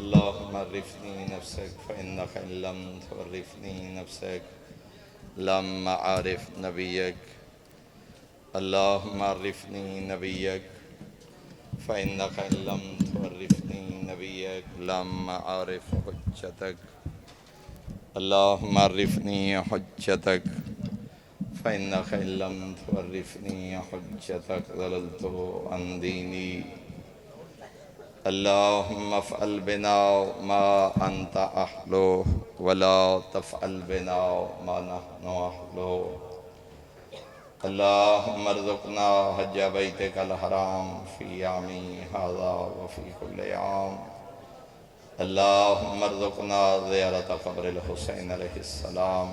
اللهم عرفني نفسك فإنك إن لم تعرفني نفسك لم أعرف نبيك. اللهم عرفني نبيك فإنك إن لم تعرفني نبيك لم أعرف حجتك. اللهم عرفني حجتك فإنك إن لم تعرفني حجتك ضللت عن ديني. اللهم افعل بنا ما أنت أهله ولا تفعل بنا ما نحن أهله. اللهم ارزقنا حج بيتك الحرام في عامي هذا وفي كل عام. اللهم ارزقنا زيارة قبر الحسين عليه السلام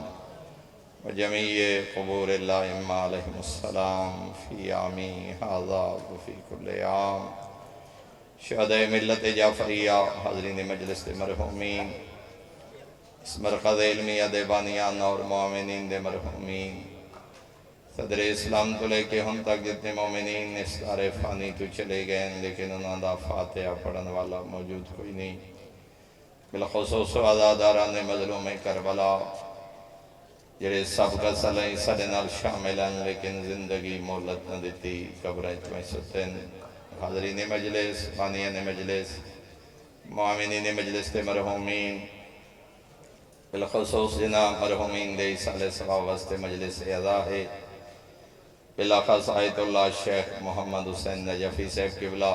وجميع قبور الأئمة عليهم السلام في عامي هذا وفي كل عام. شہدائے ملت جعفریہ، حاضرین مجلس دے مرحومین، اس مرکز علمیہ دے بانیان اور مومنین دے مرحومین، صدر اسلام تو لے کے ہن تک جتنے مومنین اس دار فانی تو چلے گئے لیکن انہوں دا فاتحہ پڑھن والا موجود کوئی نہیں. بالخصوص عزاداران مظلوم کربلا جڑے سب کا صلح سڑے نال شامل ہیں لیکن زندگی مولت نہ دیتی قبریں میں ستن. حاضرین مجلس، بانیان مجلس، معامنین مجلس دے مرحومین، بالخصوص جناب مرحومین دے سال ثواب واسطے مجلس اعزا ہے. بالخصوص آیت اللہ شیخ محمد حسین نجفی صاحب قبلہ،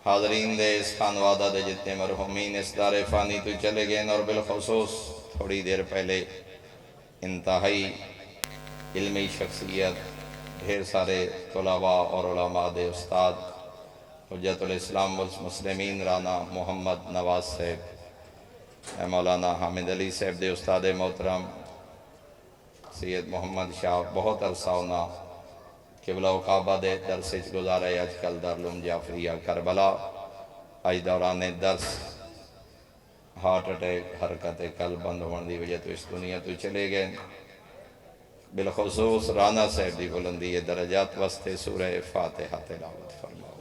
حاضرین دے اس خانوادہ دے جتنے مرحومین اس دار فانی تو چلے گئے اور بالخصوص تھوڑی دیر پہلے انتہائی علمی شخصیت ڈھیر سارے طلباء اور علماء دے استاد حجت الاسلام والمسلمین رانا محمد نواز صاحب، مولانا حامد علی صاحب دے استاد محترم سید محمد شاہ بہت عرصہ ہونا قبلہ و کعبہ دے درس گزارا ہے. آج کل دارالعلوم جعفریہ کربلا آج دوران درس ہارٹ اٹیک حرکت قلب بند ہونے دی وجہ تو اس دنیا تو چلے گئے. بالخصوص رانا صاحب دی بلندی درجات واسطے سورہ فاتحہ تلاوت فرماؤ.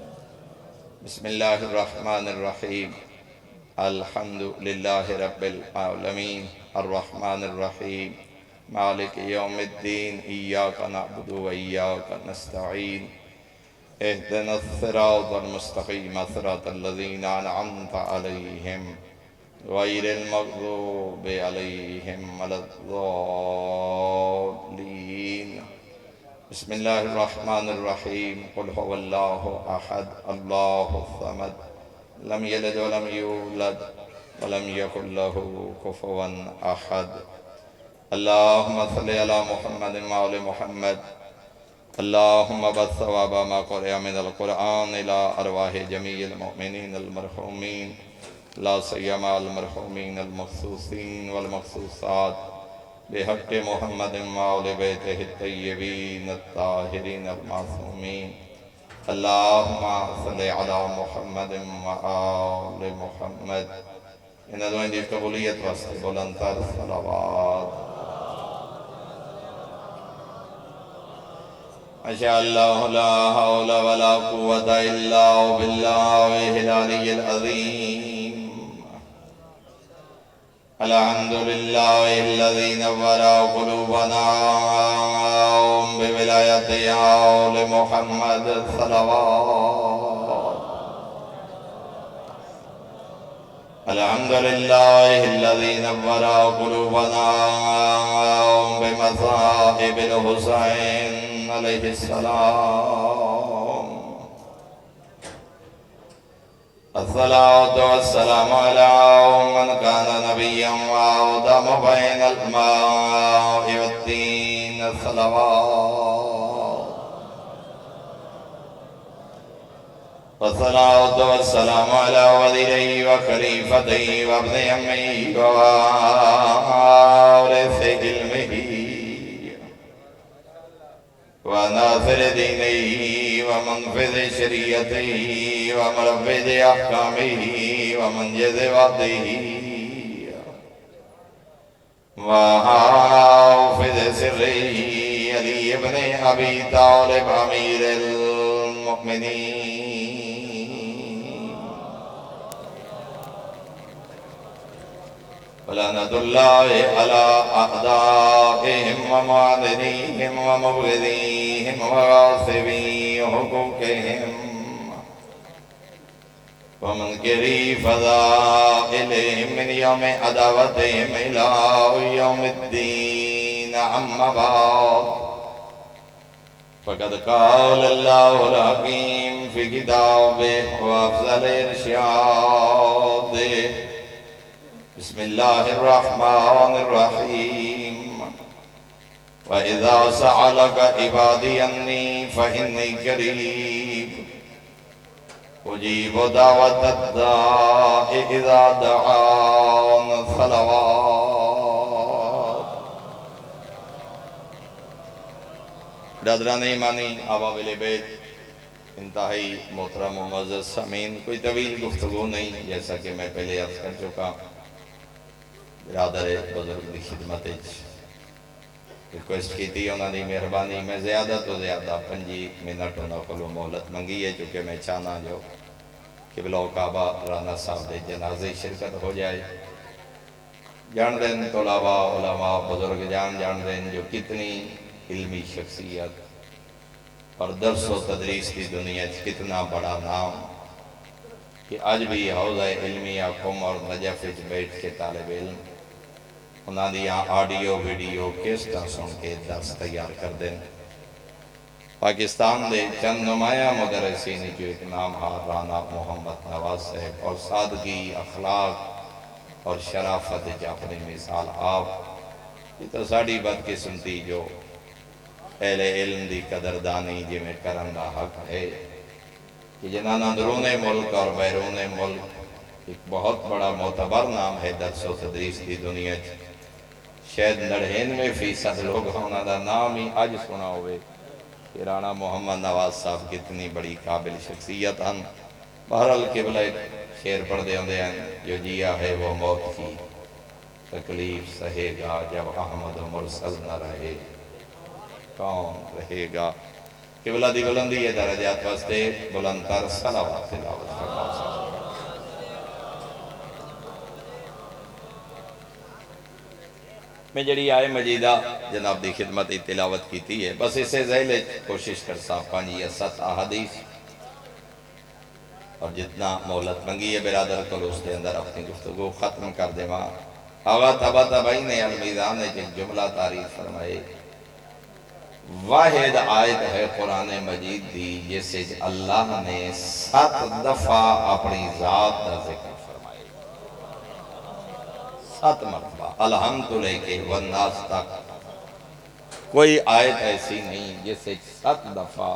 بسم اللہ الرحمن الرحیم. الحمدللہ رب العالمین الرحمن الرحیم مالک یوم الدین ایاک نعبد و ایاک نستعین اہدنا الصراط المستقیم صراط الذین انعمت علیہم غیر المغضوب علیہم ولا الضالین. بسم اللہ الرحمن الرحیم. قل هو اللہ احد اللہ الصمد لم یلد ولم یولد ولم یکن له کفوا احد. اللہم صلی علی محمد وآل محمد. اللہم بث ثواب ما قرئ من القرآن الى ارواح جمیع المؤمنین المرحومین لا سیما المرحومین المخصوصین والمخصوصات بحق محمد وآل بیتہ الطیبین الطاہرین المعصومین. اللہم صلی علی محمد وآل محمد. ان دعائیں دی قبولیت واسطے بلند تر صلوات. ماشاء اللہ لا حول ولا قوة الا باللہ العلی العظیم. الحمدللہ الذی نور قلوبنا بولایت آل محمد صلوات. الحمدللہ الذی نور قلوبنا بمصائب الحسین علیہ السلام. الصلاة والسلام على من كان نبيا وآدم بين الماء والدين. الصلوات والصلاة والسلام على وزيره وخليفته وابن عمه ووارث علمه وناصر دينه ومنفذ شريعته ومنفذ أحكامه ومنجز وعده وحافظ سره علي بن أبي طالب أمير المؤمنين. ولعنة الله على أعدائهم ومعانديهم ومبغضيهم وغاصبي حقوقهم ومنكري فضائلهم من يوم عداوتهم إلى يوم الدين. أما بعد فقد قال الله الحكيم في كتابه وأفضل إرشاده: بسم الله الرحمن الرحيم. وإذا سألك عبادي عني فإني قريب أجيب دعوة الداع إذا دعان. صلوات. برادران ایمانی، آباء بیت، انتہائی محترم و معزز سامعین، کوئی طویل گفتگو نہیں، جیسا کہ میں پہلے عرض کر چکا. برادر بزرگ دی خدمت ریکویسٹ کی تھی، انہوں نے مہربانی میں زیادہ تو زیادہ 5 منٹ انہوں کو مہلت منگی ہے، چونکہ میں چاہنا جو قبلہ و کعبہ رانا صاحب دے جنازے شرکت ہو جائے. جان دیں طلباء علماء بزرگ جان دیں جو کتنی علمی شخصیت اور درس و تدریس کی دنیا کتنا بڑا نام کہ آج بھی حوضہ علمیہ قوم اور نجف بیٹھ کے طالب علم انہاں دیاں آڈیو ویڈیو کیسٹاں سن کے درس تیار کر دیں. پاکستان دے چند نمایاں مدرسین جو ایک نام رانا محمد نواز صاحب اور سادگی اخلاق اور شرافت جو اپنی مثال آپ یہ تو ساڑی بدقسمتی جو اہل علم دی قدردانی جی میں کرن دا حق ہے کہ جنہاں اندرون ملک اور بیرون ملک ایک بہت بڑا معتبر نام ہے درس و تدریس کی دنیا. شاید 99% لوگ ہونا دا نام ہی آج سنا ہوئے کہ رانا محمد نواز صاحب کتنی بڑی قابل شخصیت ہن. بہرحال قبلہ شیر پڑھ دے ہوندے ہیں: جو جیا ہے وہ موت کی تکلیف سہے گا، جب احمد مرسل نہ رہے کون رہے گا. قبلہ دی بلندی ہے درجات واسطے بلند تر صلوات تلاوت فرماؤ. میں جڑی آئے مجیدہ جناب دی خدمت تلاوت کیتی ہے، بس اسے ذیلے کوشش کر صاحب 5 یا 7 احادیث اور جتنا مہلت منگی ہے برادر کو اس کے اندر اپنی گفتگو ختم کر دے. ماں آغا تبا تبائی نے المیزان نے جن جملہ تعریف فرمائے. واحد آیت ہے قرآن مجید دی جیسے اللہ نے 7 دفعہ اپنی ذات کا ذکر فرمائے. 7 مرتبہ الحمد لے کے والناس تک کوئی آیت ایسی نہیں جیسے 7 دفعہ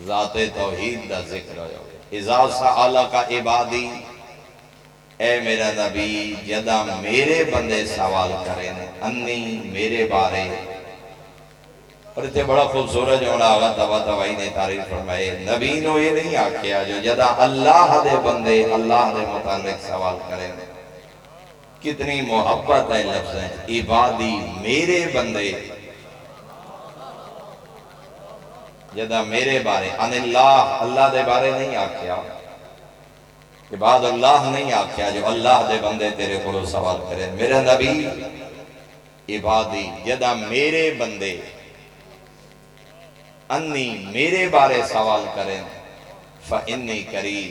ذات توحید کا ذکر ہو. اذا سألک عبادی، اے میرا نبی جدہ میرے بندے سوال کریں انی میرے بارے. اور اتنے بڑا خوبصورت جملہ آغا تبا تبائی نے تعریف فرمائے. نبی نو یہ نہیں آکھیا جو جدہ اللہ دے بندے اللہ دے متعلق سوال کریں. کتنی محبت ہے لفظ ہیں عبادی میرے بندے. جدہ میرے بارے ان اللہ دے بارے نہیں آکھیا، عباد اللہ نہیں آکھیا جو اللہ دے بندے تیرے کو سوال کریں. میرا نبی عبادی جدہ میرے بندے انی میرے بارے سوال کریں فإنی قریب.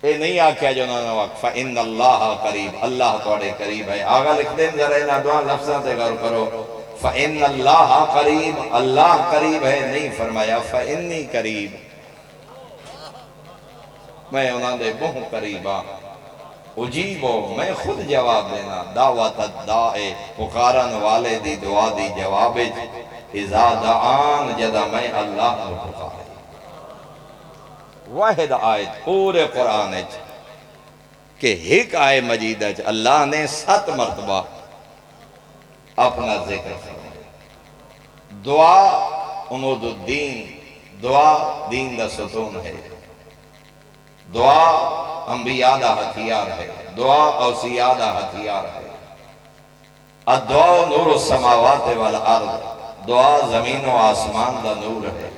اے نہیں آکھیا جو انہوں نے وقت فإن اللہ قریب، اللہ توڑے قریب ہے. آگا لکھ دیں ذرا انہا دعا لفظہ سے غور کرو. فإن اللہ قریب، اللہ قریب ہے نہیں فرمایا فإنی قریب. میں انہوں نے بہت قریبا اجیبو میں خود جواب دینا. دعوت الدائے پکارن والے دی دعا دی جواب اذا دعان جدہ میں اللہ کو پکارے. واحد آیت پورے قرآن کہ ایک آئے مجیدہ اللہ نے 7 مرتبہ اپنا ذکر فرمایا. دعا عمود الدین، دعا دین دا ستون ہے. دعا انبیاء دا ہتھیار ہے. دعا اوصیاء دا ہتھیار ہے. الدعا نور السماوات والارض، دعا زمین و آسمان دا نور ہے.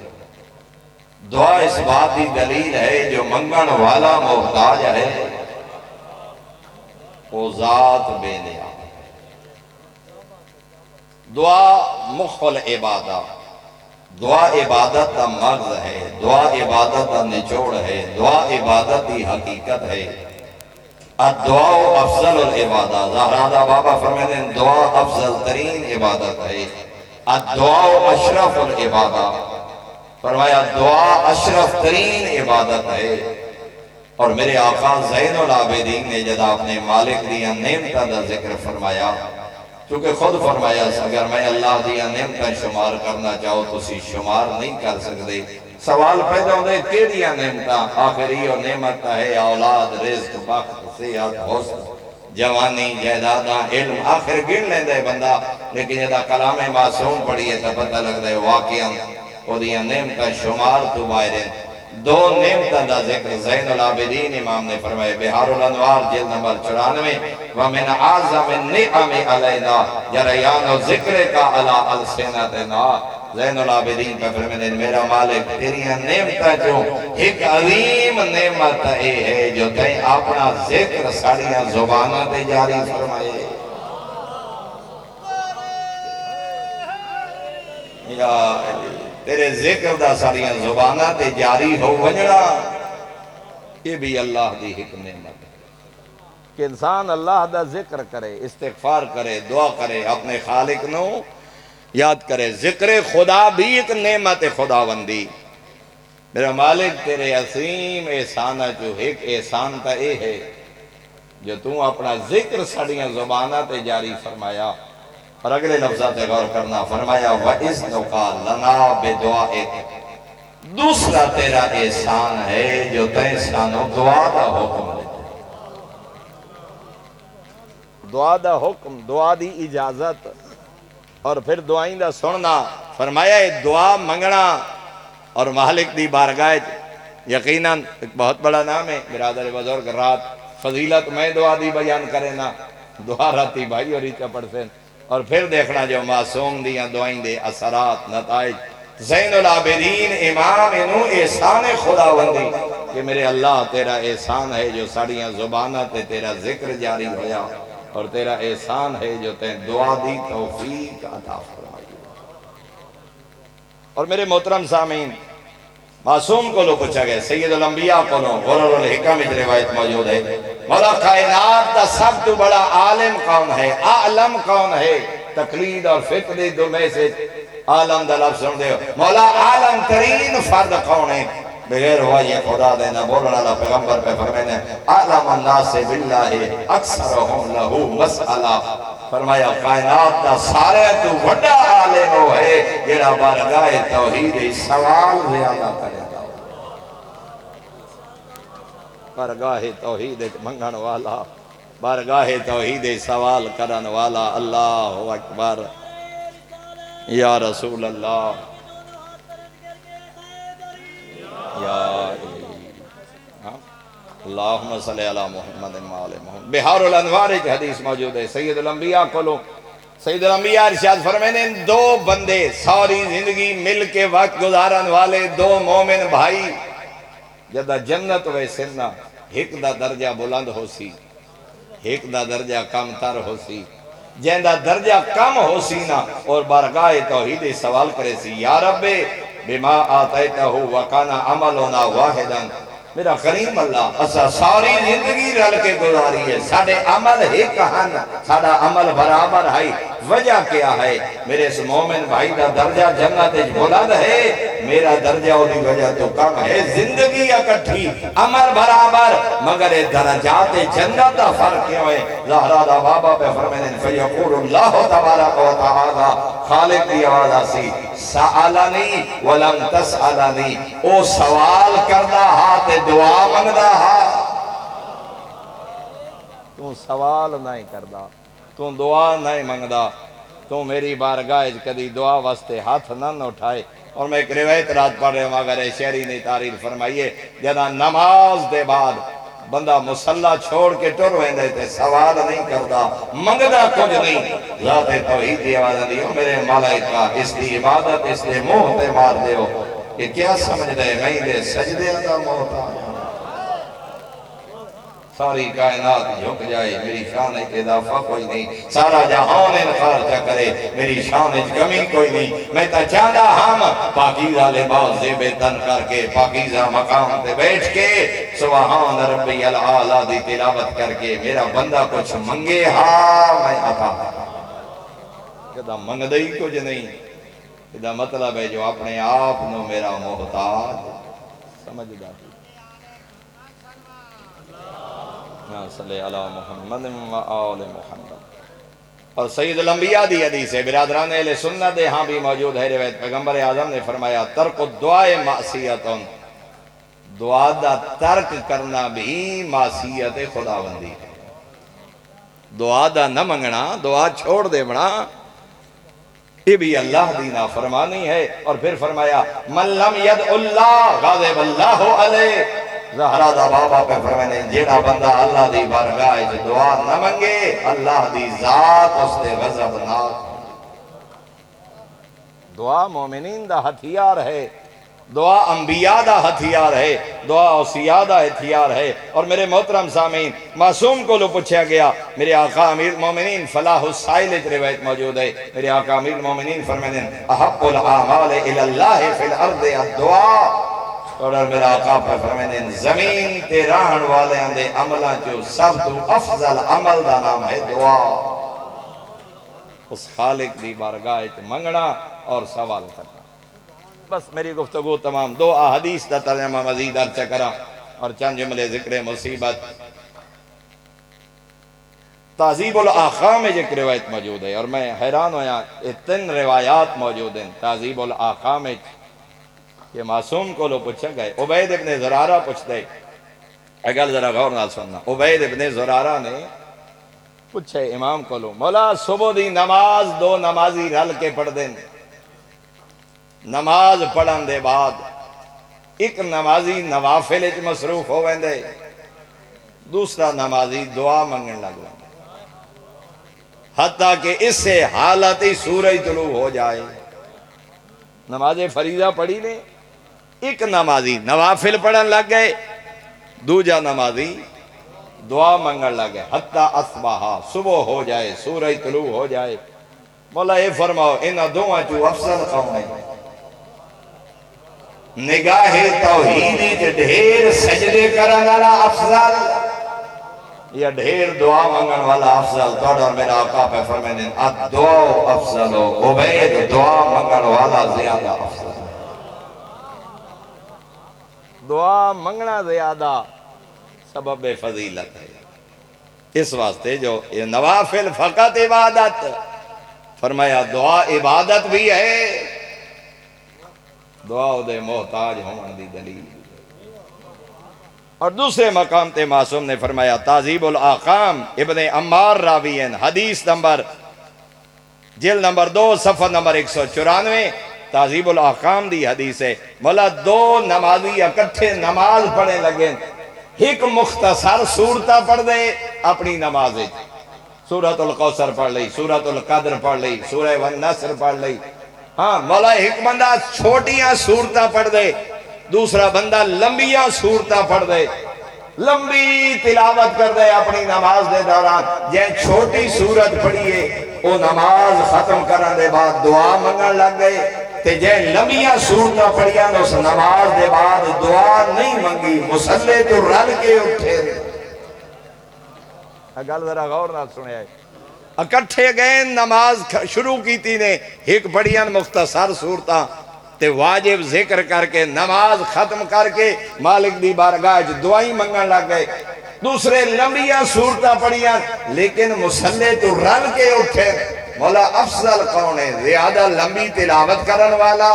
دعا اس بات کی دلیل ہے جو منگن والا محتاج ہے او ذات بے نیا۔ دعا مخ العبادہ، دعا عبادت کا مغز ہے، دعا عبادت کا نچوڑ ہے، دعا عبادت کی حقیقت ہے۔ الدعاء افضل العبادہ، زہرادہ بابا فرمائے ہیں دعا افضل ترین عبادت ہے۔ الدعاء اشرف العبادہ، فرمایا دعا اشرف ترین عبادت ہے۔ اور میرے آقا زین العابدین نے جب اپنے مالک دیا نعمتاں دا ذکر فرمایا، چونکہ خود فرمایا اگر میں اللہ دیا نعمتاں شمار کرنا چاہو تو اسی شمار نہیں کر سکتے۔ سوال پیدا ہوتا ہے کیڑیاں نعمتاں؟ آخری اور نعمت ہے اولاد، رزق، بخت، صحت، حسن، جوانی، جائیداداں، علم، آخر گن لیندے ہے بندہ، لیکن یہ کلام معصوم پڑھی ہے تو پتہ لگتا ہے واقعاً وہ دیا نعمتاں شمار تو باہر ہیں۔ دو نعمتاں دا ذکر زین العابدین امام نے فرمائے، بحار الانوار جلد نمبر 94، وَمِنْ عَظَمِ النِّعَمِ عَلَيْنَا جَرَيَانُ ذِكْرِ کا عَلَىٰ أَلْسِنَتِنَا۔ زین العابدین پہ فرمائے میرا مالک تیریاں نعمتاں جو ایک عظیم نعمت ہے جو تہیں اپنا ذکر ساڑیاں زبانہ تے جاری فرمائے۔ یا تیرے ذکر دا ساڑیاں زبانہ تے جاری ہو ونجڑا، یہ بھی اللہ دی ایک نعمت ہے کہ انسان اللہ دا ذکر کرے، استغفار کرے، دعا کرے، اپنے خالق نو یاد کرے۔ ذکر خدا بھی ایک نعمت خداوندی۔ میرا مالک تیرے عظیم احسانہ جو ایک احسان تا اے ہے جو تو اپنا ذکر ساڑیاں زبانہ تے جاری فرمایا۔ اور اگلے لفظات غور کرنا، فرمایا وَإِذْنُكَ لَنَا بِدُعَائِكَ، دوسرا تیرا احسان ہے جو تیں سانو دعا دا حکم دیتے، دعا دا حکم، دعا دی اجازت، اور پھر دعائیں دا سننا۔ فرمایا دعا منگنا اور مالک دی بارگاہ یقیناً ایک بہت بڑا نام ہے۔ برادر بزرگ رات فضیلت میں دعا دی بیان کرے نا، دعا راتی بھائی اور ریچہ پڑھ سے، اور پھر دیکھنا جو معصوم دیاں دعائیں دے اثرات، نتائج۔ زین العابدین امام انہوں احسان خداوندی کہ میرے اللہ تیرا احسان ہے جو ساڑیاں زبانہ تے تیرا ذکر جاری ہویا، اور تیرا احسان ہے جو تیں دعا دی توفیق عطا فرمائی۔ اور میرے محترم سامعین، معصوم کو لو پوچھا گئے، سید الانبیاء کو لو غرر الحکم اج روایت موجود ہے، مولا کائنات دا سب تو بڑا عالم کون ہے، اعلم کون ہے؟ تقلید اور فقہ دو میں سے عالم دا لفظ سن دے، مولا عالم ترین فرد کون ہے؟ بغیر ہوا یہ خدا دینا بولنا اللہ پیغمبر پہ فرمائنے اعلم الناس باللہ اکثرہم لہو مسئلہ۔ فرمایا کائنات دا سارے تو وڈا عالم ہو ہے جیڑا بارگاہ توحید سوال زیادہ کرے گا، بارگاہ توحید منگن والا، بارگاہ توحید سوال کرن والا۔ اللہ اکبر، یا رسول اللہ، یا اللہم صلی علی محمد وآل محمد۔ بحار الانوار ایک حدیث موجود ہے، سید الانبیاء کو لو، سید الانبیاء ارشاد فرمائنے دو بندے ساری زندگی مل کے وقت گزارن والے دو مومن بھائی جدہ جنت ویسنہ ایک دا درجہ بلند ہو سی، ایک دا درجہ کم تر ہو سی، جہندہ درجہ کم ہو سی نا اور بارگاہ توحید سوال کرے سی یا رب بما آتیتہ وکانا عملنا واحداً، میرا کریم اللہ اسا ساری زندگی رل کے گزاری ہے، ساڑھے عمل ایک ہن، ساڑھا عمل برابر ہے، وجہ کیا ہے؟ میرے اس مومن بھائی دا درجہ جنت بلند ہے، میرا درجہ ہوتی وجہ تو کم ہے، زندگی اکٹھی عمل برابر مگر درجات جنت دا فرق کیوں ہے؟ زہرہ دا بابا پہ فرمائنے فیقول اللہ تبارک و تعالی، خالق دی آواز آسی سألنی ولم تسألنی، او سوال کردہ ہاتھ دعا منگدہ ہاں، تو سوال نہیں کردہ، تو دعا نہیں منگدہ، تو میری بارگاہ کدی دعا واسطے ہاتھ نہ اٹھائے۔ اور میں ایک روایت رات پڑھ رہے ہوں اگر شہری نے تعریف فرمائیے جدہ نماز دے بعد بندہ مسلح چھوڑ کے ٹر ویندے تھے، سوال نہیں کردہ، منگدہ کچھ نہیں، ذات توحید دی آواز دیو میرے ملائکہ اس دی عبادت اس دے منہ تے مار دیو، یہ کیا سمجھ دے میں دے سجدے اندہ موت آیا۔ ساری کائنات جھک جائے میری شان اضافہ کوئی نہیں، سارا جہان انکار چا کرے میری شان کمی کوئی نہیں، میں تا چاہتا ہم پاکیزہ لباس زیب تن کر کے پاکیزہ مقام تے بیٹھ کے سبحان ربی العالی دی تلاوت کر کے میرا بندہ کچھ منگے میں عطا کہتا منگ دئی کچھ نہیں، کہتا مطلب ہے جو اپنے آپ نو میرا محتاج سمجھ جاتی۔ صلی علی محمد و آل محمد۔ اور سید الانبیاء دی حدیث ہے، برادران اہل سنت ہاں بھی موجود ہے روایت، پیغمبر اعظم نے فرمایا ترک الدعائے معصیتن، دعا دا ترک کرنا بھی معصیت خداوندی ہے، دعا دا نہ منگنا، دعا چھوڑ دے بنا، یہ بھی اللہ دی نافرمانی ہے۔ اور پھر فرمایا من لم یدع اللہ غاضب اللہ علیہ، زہرہ دا بابا پہ فرمانے جیڑا بندہ اللہ دی بارگاہ جو دعا نہ منگے اللہ دی ذات اس دے غضب ناک۔ دعا مومنین دا ہتھیار ہے، دعا انبیاء دا ہتھیار ہے، دعا اوصیاء دا ہتھیار ہے۔ اور میرے محترم سامعین، معصوم کو لو پوچھا گیا، میرے آقا امیر المومنین فلاح السائل ایک روایت موجود ہے، میرے آقا امیر المومنین فرمانے احب الاعمال الاللہ فی الارض الدعا، اور میرا آقا پر فرمانے زمین تے راہن والے اندے عملہ جو سب تو افضل عمل دا نام ہے دعا، اس خالق دی بارگاہ منگنا اور سوال کرنا۔ بس میری گفتگو تمام، دو احادیث دا ترجمہ مزید عرض کرا اور چند جملے ذکر مصیبت۔ تہذیب الاحکام میں ایک روایت موجود ہے اور میں حیران ہویا، یہ 3 روایات موجود ہیں تہذیب الاحکام میں، کہ معصوم کو لو پوچھا گئے، عبید ابن زرارہ پوچھتے، اگر ذرا غور نہ سننا، عبید ابن زرارہ نے پوچھے امام کو لو مولا صبح دی نماز 2 نمازی رل کے پڑھ دیں، نماز پڑھن دے بعد ایک نمازی نوافل اچ مصروف ہو ویندے، دوسرا نمازی دعا منگن لگ ویندے، حتیٰ کہ اس سے حالت سورج طلوع ہو جائے۔ نماز فریضہ پڑھی لیں، ایک نمازی نوافل پڑھن لگ گئے، دوجا نمازی دعا منگن لگ گئے، حتیٰ اصبحا صبح ہو جائے، سورج طلوع ہو جائے۔ مولا یہ فرماؤ انہاں دعا جو افضل قوم ہے، نگاہ توحیدی تے ڈھیر سجدے کرن والا افضل یا ڈھیر دعا منگن والا افضل؟ توڑ اور میرا آقا پہ فرمائیں الدعا افضل، عبید دعا منگن والا زیادہ افضل، دعا منگنا زیادہ سبب فضیلت ہے۔ اس واسطے جو یہ نوافل فقط عبادت، فرمایا دعا عبادت بھی ہے، دعا دے محتاج ہون دی دلیل۔ اور دوسرے مقام تے معصوم نے فرمایا تہذیب الاحکام ابن عمار راوین، حدیث نمبر جلد نمبر 2 صفحہ نمبر 194، تہذیب الاحکام دی حدیث ہے، مولا 2 نمازی اکٹھے نماز پڑھے لگیں، ایک مختصر سورتہ پڑھ دے اپنی نماز، سورۃ القوثر پڑھ لئی، سورۃ القدر پڑھ لئی، سورہ والنصر پڑھ لئی، ہاں مولا ایک بندہ چھوٹیاں سورتہ پڑھ دے، دوسرا بندہ لمبیاں سورتہ پڑھ دے، لمبی تلاوت کر دے اپنی نماز دے دوران، جن چھوٹی سورت پڑھیے وہ نماز ختم کرنے دے بعد دعا منگن لگ گئے، تے جن لمبیاں سورتہ پڑھیاں اس نماز دے بعد دعا نہیں منگی، مصلی تو رل کے اٹھے۔ اگر ذرا غور نہ سنے آئے، اکٹھے گئے نماز شروع کی تھی نے، ایک بڑیاں مختصر صورتاں تے واجب ذکر کر کے نماز ختم کر کے مالک دی بارگاہ دعائیں منگن لگ گئے، دوسرے لمبیاں صورتاں پڑھیاں لیکن مصلی تو رل کے اٹھے۔ مولا افضل کون ہے؟ زیادہ لمبی تلاوت کرن والا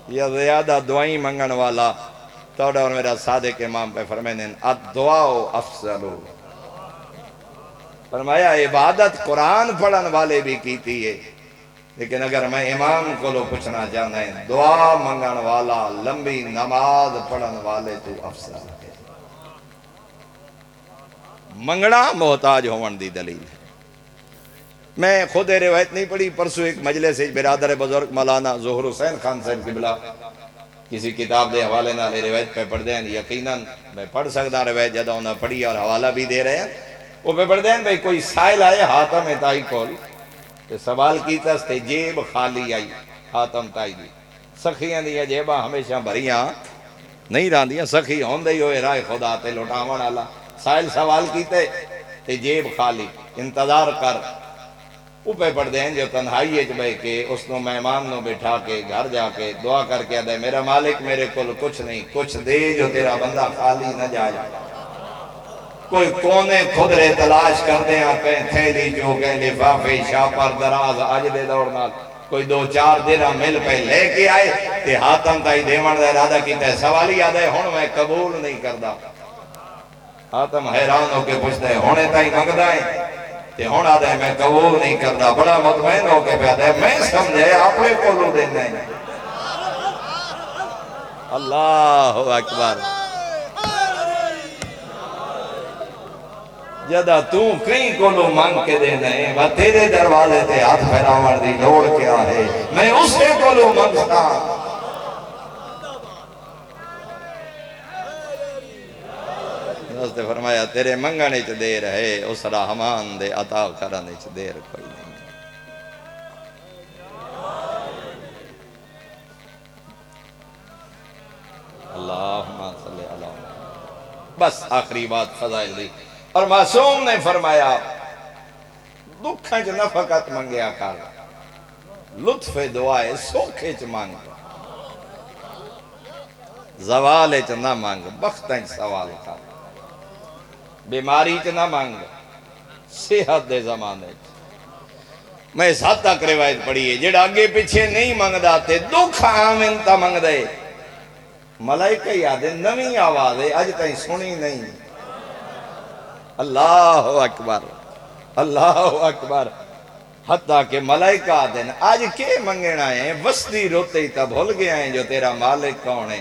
یا زیادہ دعائیں منگن والا؟ توڑا اور میرا صادق امام پہ فرمائیں الدعاء افضل، فرمایا عبادت قرآن پڑھن والے بھی کیتی ہے، لیکن اگر میں امام کو لو پوچھنا چاہتا ہے دعا منگن والا لمبی نماز پڑھن والے تو افضل ہے۔ منگنا محتاج ہون دی دلیل ہے۔ میں خود روایت نہیں پڑھی، پرسو ایک مجلس برادر بزرگ مولانا ظہور حسین خان صاحب قبلہ کسی کتاب دے حوالے نہ لے روایت پہ پڑھ دیں یقیناً میں پڑھ سکتا روایت جدہ انہوں نے پڑھی اور حوالہ بھی دے رہے ہیں وہ پہ پڑھ دیں بھئی کوئی سائل آئے حاتم تائی کول سوال کیتا ستے جیب خالی آئی حاتم تائی دی سخیاں دیا جیبہ ہمیشہ بھریاں نہیں رہاں دیا سخی ہوندے ہی ہوئے رائے خدا تے لوٹاون آلا سائل سوال کیتے تے جیب خالی انتظار کر وہ پہ پڑھ دیں جو تنہائی اچ بے کے اس نو مہمان نو بٹھا کے گھر جا کے دعا کر کے دے میرا مالک میرے کل کچھ نہیں کچھ دے جو تیرا بندہ خالی نہ جائے کوئی کونے خدرے تلاش کر دیں کہیں تھیلی جو کہیں لفافے شاپر دراز آج دے دوڑنا کوئی دو چار دیرہ مل پہ لے کے آئے تے حاتم تائی دیوان دے ارادہ کی تے سوالی آدھے ہون میں قبول نہیں کردہ حاتم حیران ہو کے پوچھتے ہونے تائی مگدائیں تے ہون آدھے میں قبول نہیں کردہ بڑا مطمئن ہو کے پیادے میں سمجھے اپنے کولو دینے اللہ اکبر جدہ تو کہیں کولو مانگ کے دینے وہ تیرے دروازے تے ہاتھ پھیراون دی لوڑ کیا ہے میں اسے کولو مانگتا دوستے فرمایا تیرے منگنے چ دیر ہے اس رحمان دے عطا کرنے چ دیر کوئی نہیں اللہم صلی اللہ بس آخری بات فضائل دی اور معصوم نے فرمایا دکھاں چ نہ فقط منگیا کر لطف دعائے سوکھے چ مانگ زوالے چ نہ مانگ بختیں سوال کر بیماری چ نہ مانگ صحت دے زمانے میں اس حد تک روایت پڑھی ہے جڑا آگے پیچھے نہیں مانگ داتے دکھ آمین تا مانگ دے ملائکہ یادیں نویں آوازیں آج تائیں سنی نہیں اللہ اکبر اللہ اکبر حتیٰ کہ ملائکہ دن آج کے منگنا ہیں وسطی روتے ہی تا بھول گیا ہیں جو تیرا مالک کون ہے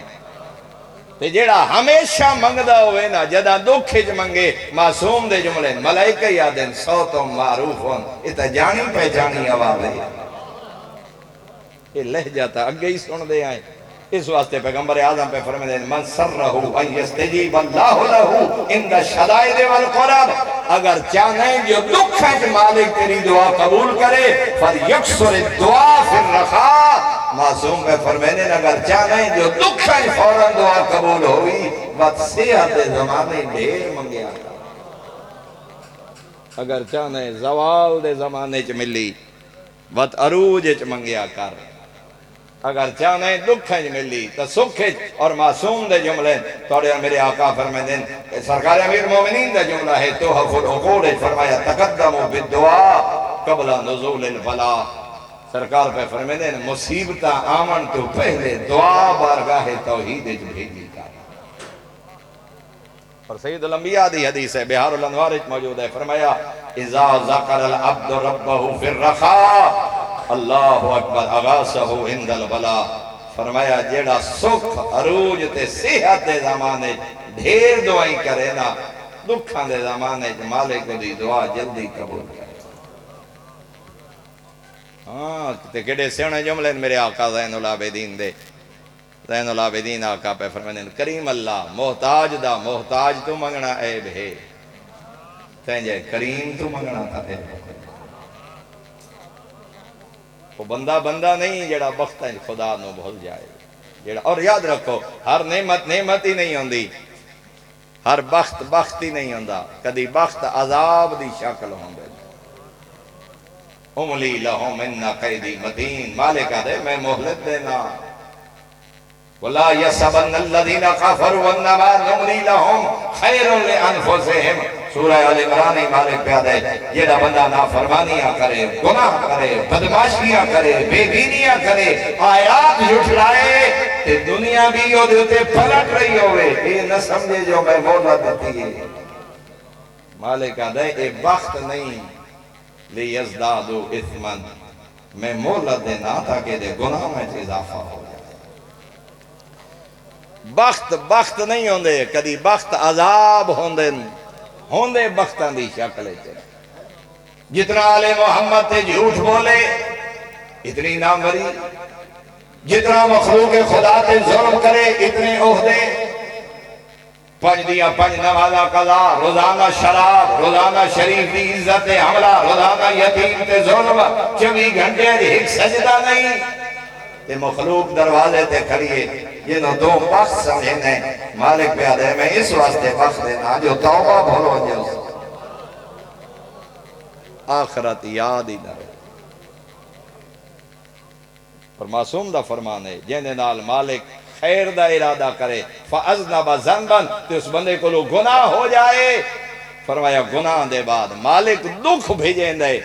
تے جیڑا ہمیشہ منگدہ ہوئے نا جدہ دکھج منگے معصوم دے جملے ملائکہ یادن صوتم معروفون اتا جانی پہچانی آواز ہے یہ لہجہ تا اگے ہی سن دے آئیں اس واسطے پیغمبر اعظم پہ فرمائے دیں من سر رہو ان یستجیب اللہ لہو اندہ شدائد والقرب اگر چاہیں جو دکھج مالک تیری دعا قبول کرے فَلْيَكْسُرِ الدعا فِي الرَّخَا معصوم پہ فرمائے اگر چاہیں جو دکھج فوراں دعا قبول ہوئی وقت صحت زمانے ڈھیر منگیا اگر چاہیں زوال دے زمانے چ ملی وقت عروج چ منگیا کر اگر چاہیں دکھیں ملی تو سکھیں اور معصوم دے جملے توڑے میرے آقا فرمائے دیں سرکار امیر مومنین دے جملہ ہے توحف العقول فرمایا تقدموا بالدعا قبل نزول الفلا سرکار پہ فرمائے دیں مصیبتہ آمن تو پہلے دعا بارگاہ توحید بھیجی کا اور سید الانبیاء دی حدیث ہے بہار الانوار موجود ہے فرمایا اذا ذکر العبد ربہ فی الرخاء اللہ اکبر اغاثہ عند البلا فرمایا جیڑا سکھ عروج تے صحت دے زمانے ڈھیر دعائیں کرے نا دکھاں دے زمانے مالک دی دعا جلدی قبول کرے ہاں تے کڑے سیونے جملے میرے آقا زین العابدین دے زین العابدین آقا پہ فرمائے کریم اللہ محتاج دا محتاج تو منگنا اے بھے تینجے کریم تو منگنا تھا اے بھے وہ بندہ بندہ نہیں جڑا بخت ہے خدا نو بھول جائے جڑا اور یاد رکھو ہر نعمت نعمت ہی نہیں ہوندی ہر بخت بخت ہی نہیں ہوندا کدی بخت عذاب دی شکل ہوندے املی لہم ان قیدی متین مالکہ دے میں مہلت دینا وَلَا يَسَبَنَّ الَّذِينَ كَفَرُوا وَانَّمَا نُمْلِي لَهُمْ خَيْرٌ لِأَنفُسِهِمْ سورہ آل عمران مالک پیادہ ہے جیڑا بندہ نافرمانیاں کرے گناہ کرے بدماشیاں کرے بے دینیاں کرے آیات جھٹلائے تے دنیا بھی ہو دیتے پلٹ رہی ہوئے یہ نہ سمجھے جو میں مولا دیتی ہے مالک آدھے اے بخت نہیں لیزدادو اثمن میں مولا دینا تاکہ دے گناہ میں اضافہ ہو جائے بخت بخت نہیں ہوندے کدی بخت عذاب ہوندے بختان دی شکلے تے جتنا آل محمد تے جھوٹ بولے اتنی ناموری جتنا مخلوق خدا تے ظلم کرے اتنے عہدے، 5 دیاں 5 نمازاں قضا، روزانہ شراب، روزانہ شریف دی عزت حملہ، روزانہ یتیم تے ظلم، 24 گھنٹے ایک سجدہ نہیں تے مخلوق دروازے تے کھڑیے جنہوں دو بخت سمجھنے مالک پیادے میں اس واسطے بخت دینا جو توبہ بھولو جو آخرت یاد ہی نہ رہے۔ اور معصوم دا فرمان ہے جنہیں نال مالک خیر دا ارادہ کرے فَأَذْنَبَ ذَنْبًا تو اس بندے کو لو گناہ ہو جائے، فرمایا گناہ دے بعد مالک دکھ بھیجیں دے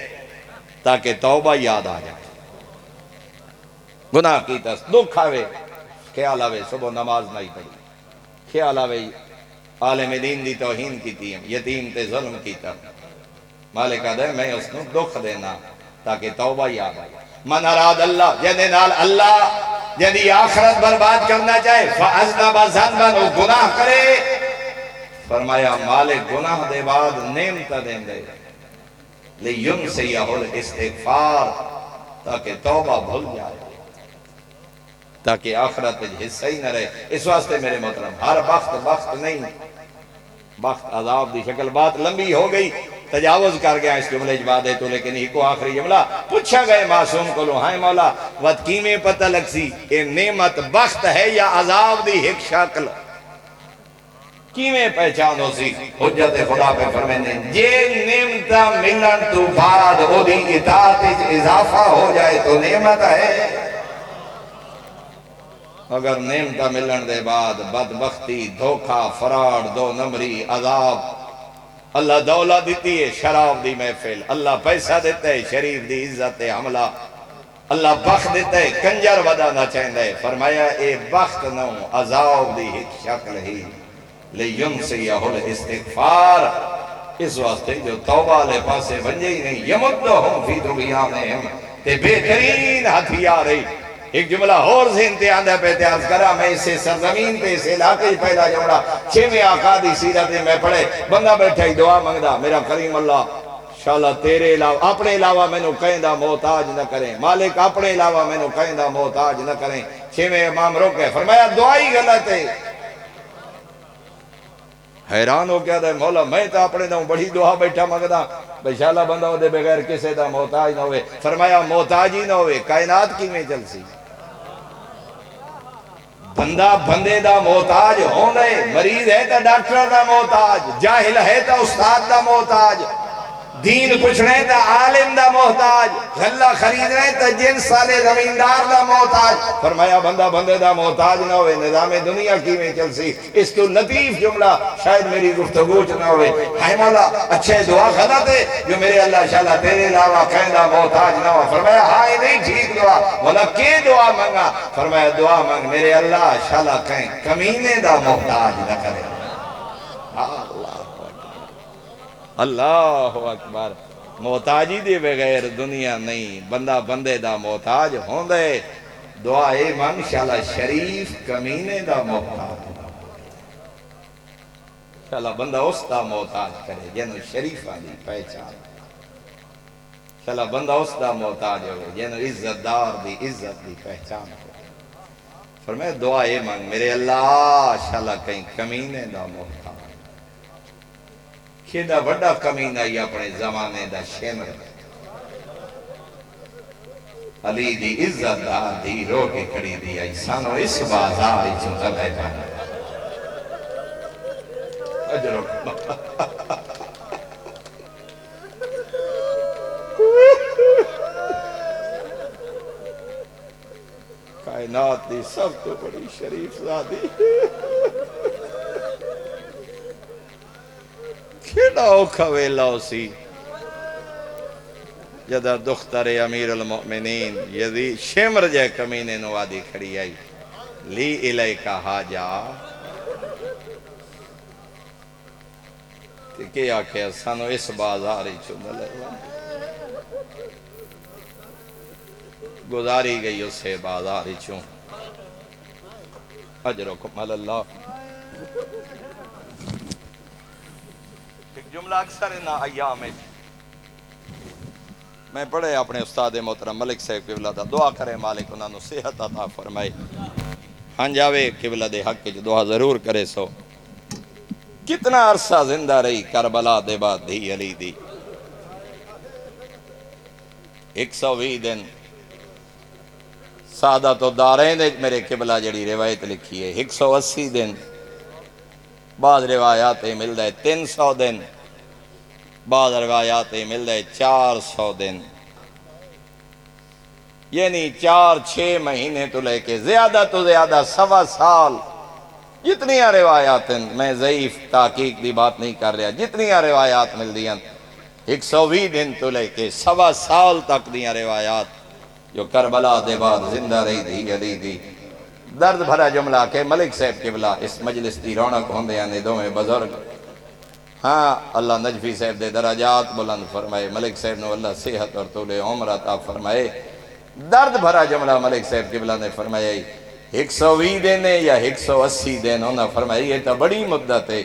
تاکہ توبہ یاد آ جائے۔ گناہ کی تس دکھ آوے، خیال آوے صبح نماز نہیں پڑھی، خیال آوے عالم دین دی توہین کی تھی، یتیم تے ظلم کی تر، مالک آدھے میں اس کو دکھ دینا تاکہ توبہ یاد آئے۔ من اراد اللہ جنہیں نال اللہ جنہیں آخرت برباد کرنا چاہے فَأَذْنَبَ ذَنْبًا وہ گناہ کرے، فرمایا مالک گناہ دے بعد نعمت دیں دے لِيُنْسِيَهُ الْإِسْتِغْفَارِ تاکہ توبہ بھول جائے، تاکہ آخرت حصہ ہی نہ رہے۔ اس واسطے میرے محترم ہر بخت نہیں، بخت عذاب دی شکل، بات لمبی ہو گئی، تجاوز کر گیا اس جملے جواب دے تو، لیکن ہی کو آخری جملہ پوچھا گئے معصوم کو لو ہائے مولا وقت کیمیں پتہ لگ سی اے نعمت بخت ہے یا عذاب دی ایک شکل کیمیں پہچانو سی؟ حجت خدا پہ فرمینے جے نعمتہ ملن تو بعد ہو دی اطاعت اضافہ ہو جائے تو نعمت ہے، اگر نعمتہ ملن دے بعد بدبختی، دھوکہ، فراڈ، 2 نمبری، عذاب، اللہ دولت دیتی ہے شراب دی محفل، اللہ پیسہ دیتا ہے شریف دی عزت حملہ، اللہ بخت دیتا ہے کنجر ودانا چاہندہ ہے، فرمایا اے بخت نو عذاب دی ایک شکل ہی لِيُنْسِيَهُ الْإِسْتِغْفَارِ اس واسطے جو توبہ لے پاسے بنجے ہی نہیں یمدہم فی طغیانہم تے بہترین ہتھیار ہے۔ ایک جملہ اور ذہن تے آندہ پہ اتحاز کرا میں اسے سرزمین تے اسے علاقے پہلا جملہ 6ویں آقا دی سیرت میں پڑھے، بندہ بیٹھا ہی دعا منگدا میرا کریم اللہ انشاءاللہ تیرے علاوہ اپنے علاوہ میں نو کہیں دا محتاج نہ کریں، مالک اپنے علاوہ میں نو کہیں دا محتاج نہ کریں۔ 6ویں امام روکے فرمایا دعائی غلط ہے، حیران ہو گیا دے مولا میں تا اپنے دا بڑی دعا بیٹھا منگدا بشاللہ بندہ ہو دے بغیر کسے دا محتاج نہ ہوئے، فرمایا محتاج ہی نہ ہوئے کائنات کی میں چل سی، بندہ بندے دا محتاج ہوندے، مریض ہے تا ڈاکٹر دا محتاج، جاہل ہے تا استاد دا محتاج، دین پوچھنے تا عالم دا محتاج، غلہ خریدنے تا جنس والے زمیندار دا محتاج، فرمایا بندہ بندے دا محتاج نہ ہوئے نظام دنیا کی میں چل سی۔ اس تو لطیف جملہ شاید میری گفتگو نہ ہوئے، ہائے مولا اچھے دعا غلط ہے جو میرے اللہ شاءاللہ تیرے علاوہ کہیں دا محتاج نہ ہو، فرمایا ہائے نہیں ٹھیک دعا، مولا کی دعا منگا، فرمایا دعا منگ میرے اللہ شاءاللہ کہیں کمینے دا محتاج نہ کرے۔ اللہ اکبر، محتاجی دے بغیر دنیا نہیں، بندہ بندے دا محتاج ہوندے، دعائے من شاءاللہ شریف کمینے دا محتاج، شاءاللہ بندہ اس دا محتاج کرے جنہوں شریفہ دی پہچان، شاءاللہ بندہ اس دا محتاج ہوئے جنہوں عزت دار دی عزت دی پہچان کرے، فرمائے دعائے من میرے اللہ شاءاللہ کہیں کمینے دا محتاج، کھیدہ بڑا کمینہ ہی اپنے زمانے دا شمر علی دی عزت دا دی رو کے کڑی دی ایسانو اس بازار چونکہ لے جانا اجرو کائنات دی سب تو بڑی شریف زادی کھیڑا اوکھا ویلا اسی جدہ دختر امیر المؤمنین یزید شمر جے کمینے نوادی کھڑی آئی لی الیکا حاجا کہ کیا کہ سانو اس بازاری چند لگا گزاری گئی اسے بازاری چون اجرکم اللہ۔ ایک جملہ اکثر انہا ایام ہے میں پڑھے اپنے استاد محترم ملک صاحب قبلہ دا دعا کرے مالک انہوں نے صحت عطا فرمائے ہاں جاوے قبلہ دے حق کی دعا ضرور کرے سو کتنا عرصہ زندہ رہی کربلا دے بعد دھی علی دی 120 دن سعادت و دارین میرے قبلہ جڑی روایت لکھی ہے 180 دن بعض روایات مل دے 300 دن بعض روایات مل دے 400 دن یعنی 4-6 مہینے تو لے کے زیادہ تو زیادہ 1.25 سال جتنی روایات ہیں میں ضعیف تحقیق دی بات نہیں کر رہا جتنی روایات مل دیا 120 دن تو لے کے 1.25 سال تک دیا روایات جو کربلا دے بعد زندہ رہی دی علی دی درد بھرا جملہ کہ ملک صاحب قبلہ اس مجلس دی رونق ہوندے ہیں دو میں بزرگ ہاں اللہ نجفی صاحب دے درجات بلند فرمائے ملک صاحب نے اللہ صحت اور طول عمر عطا فرمائے درد بھرا جملہ ملک صاحب قبلہ نے فرمایا 120 دن یا 180 دن انہوں نے فرمایا یہ تا بڑی مدت ہے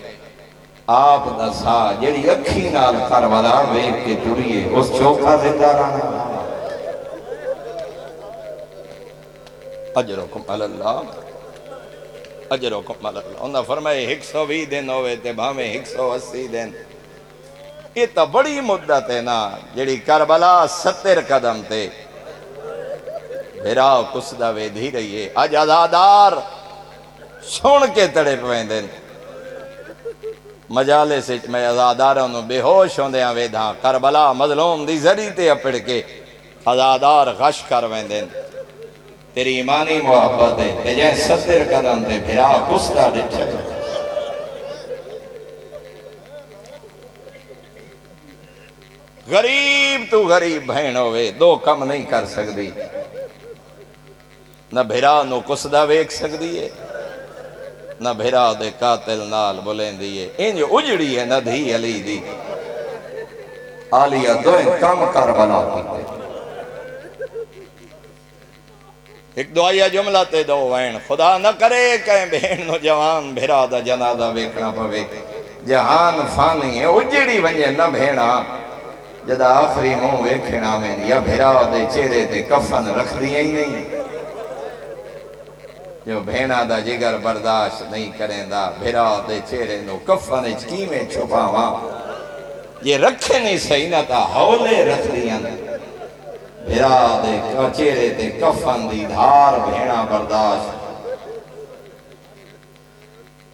آپ دا سا جڑی اکھی نال کربلا ویکھ کے ٹریے اس چوکھا زندہ رہنا اجرکم اللہ اجرکم اللہ انہوں نے فرمایا 120 دن ہوئے تے بھامے 180 دن یہ تا بڑی مدت ہے نا جڑی کربلا 70 قدم تے بھراؤ کسدہ وے دھی رہی ہے آج ازادار سن کے تڑے پویں دن مجالے سے میں ازاداروں نے بے ہوش ہوندے ہیں وے دھاں کربلا مظلوم دی زری تے اپڑ کے ازادار غش کر ویں دن تیری ایمانی محبت ہے تے جائیں 70 قدم تے بھراؤ کسدہ ڈٹھے غریب تو غریب بہن ہوئے دو کم نہیں کر سکتی نہ بھیرا نو کسدہ ویک سکتی ہے نہ بھیرا دے قاتل نال بولیں دیئے انج اجڑی ہے نہ دھی علی دی آلیہ دوئیں کم کربلا کیتے ایک دعائیہ جملہ تے دو وین خدا نہ کرے کہیں بہن نو جوان بھیرا دا جنازہ ویکنا پوے جہان فانی ہے اجڑی ونجے نہ بھینا جدا آخری موں ویکھنا میں یا بھیرا دے چہرے تے کفن رکھ دیئے ہی نہیں جو بھینا دا جگر برداشت نہیں کریں دا بھیرا دے چہرے نو کفن اچکی میں چھپا ماں یہ رکھے نہیں صحیح نہ تا حولے رکھ دیاں بھیرا دے چہرے تے کفن دی دھار بھینا برداشت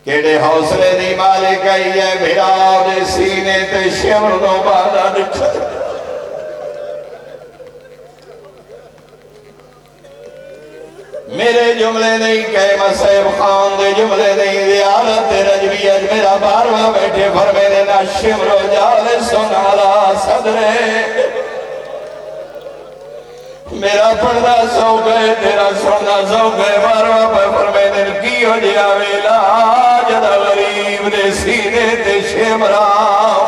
کیڑے حوصلے دی مالک آئی ہے بھیرا دے سینے تے شمر نو بالا رکھا میرے جملے نہیں کہے مسیب خان دے جملے نہیں زیارت رجوی اج میرا بارواں بیٹھے فرمے دینا شمرو جالے سنالا صدرے میرا پردہ سو گئے تیرا سننا سو گئے بارواں پہ فرمے دن کی ہو جیا ویلا جدہ غریب دے سینے تے شمرا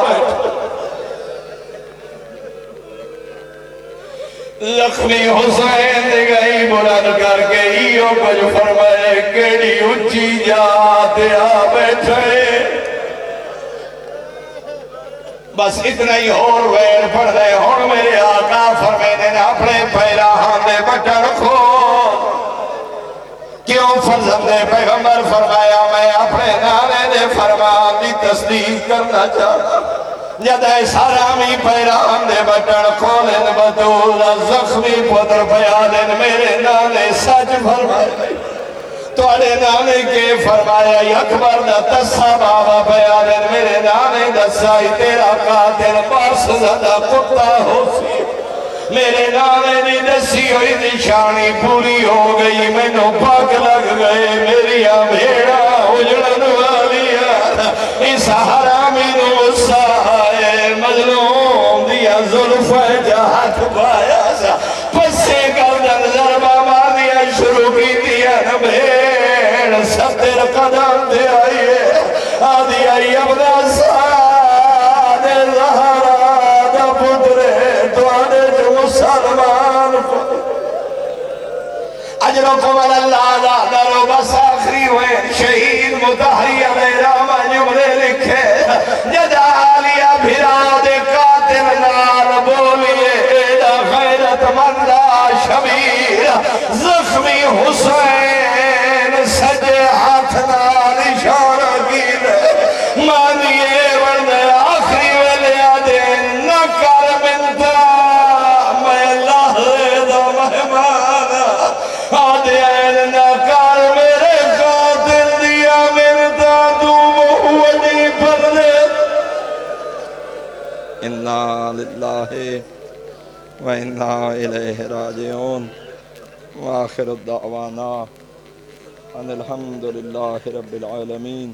بیٹھے لخمی حسین دے گئی بلند کر کے ایو کچھ فرمائے کیڑی اچھی جات آ بیٹھے بس اتنا ہی اور وین پڑھ دے ہون میرے آقا فرمینے نے اپنے پیراہاں دے بٹن کھو کیوں فرزند پیغمبر فرمایا میں اپنے نانے دے فرمان دی تصدیق کرنا چاہتا جدہ سارامی پیران دے بٹن کھولن بطول زخمی پتر پیادن میرے نانے سچ فرمائے توڑے نانے کے فرمایا اکبر دا تسا بابا پیادن میرے نانے دسائی تیرا قاتل باس زدہ کتا ہو سی میرے نانے دی دسی ہوئی نشانی پوری ہو گئی میں نو پاک لگ گئے میری بھیڑا اجڑن والی اس حرامی نو سائے مظلوم دیا ظلفہ جہات پایا سا پسے گردن ضربہ ماردیا شروع کی دیا بھیڑ 70 قدم دے آئیے آدھی آئی ابدا ساد زہرہ دا پترے تو آنے جو مسلمان اجرکم اللہ دارو بس آخری ہوئے شہید متحری علیہ راما جملے لکھے جدا آلیا بھرا دے قاتل نال بولیے ایدہ انا للہ و انا الیہ راجعون وآخر الدعوانا ان الحمد للہ رب العالمین.